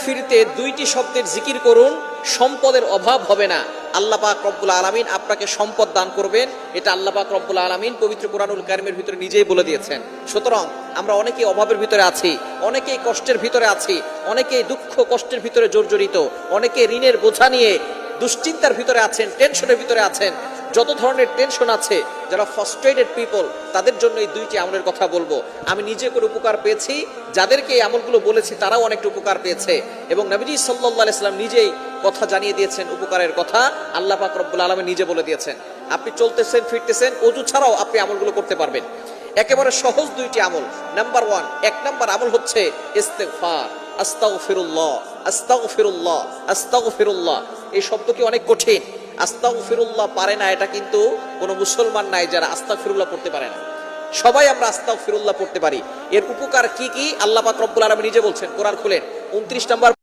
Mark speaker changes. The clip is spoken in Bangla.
Speaker 1: ফিরতে দুইটি শব্দের জিকির করুন, সম্পদের অভাব হবে না। আল্লাহ পাক রব্বুল আলামিন আপনাকে সম্পদ দান করবেন, এটা আল্লাহ পাক রব্বুল আলামিন পবিত্র কোরআনুল কারীমের ভিতরে নিজেই বলে দিয়েছেন। সুতরাং আমরা অনেকেই অভাবের ভিতরে আছি, অনেকেই কষ্টের ভিতরে আছি, অনেকেই দুঃখ কষ্টের ভিতরে জর্জরিত, অনেকে ঋণের বোঝা নিয়ে দুশ্চিন্তার ভিতরে আছেন, টেনশনের ভিতরে আছেন। যত ধরনের টেনশন আছে, যারা ফ্রাস্ট্রেটেড পিপল, তাদের জন্য এই দুইটি আমলের কথা বলবো। আমি নিজে করে উপকার পেয়েছি, যাদেরকে এই আমলগুলো বলেছি তারাও অনেকটা উপকার পেয়েছে, এবং নবীজি সাল্লাল্লাহু আলাইহি সাল্লাম নিজেই কথা জানিয়ে দিয়েছেন উপকারের কথা। আল্লাহ পাক রব্বুল আলামিন নিজে বলে দিয়েছেন। আপনি চলতেছেন ফিরতেছেন, ওযু ছাড়াও আপনি আমলগুলো করতে পারবেন। একেবারে সহজ দুইটি আমল। নাম্বার 1, এক নাম্বার আমল হচ্ছে ইস্তেগফার। আস্তাগফিরুল্লাহ, আস্তাগফিরুল্লাহ, আস্তাগফিরুল্লাহ। এই শব্দ কি অনেক কঠিন? আস্তাগফিরুল্লাহ পারে না এটা কিন্তু কোনো মুসলমান নাই যারা আস্তাগফিরুল্লাহ পড়তে পারে না। সবাই আমরা আস্তাগফিরুল্লাহ পড়তে পারি। এর উপকার কি কি আল্লাহ পাক রব্বুল আলামিন নিজে বলছেন। কোরআন খুলেন, 29 নম্বর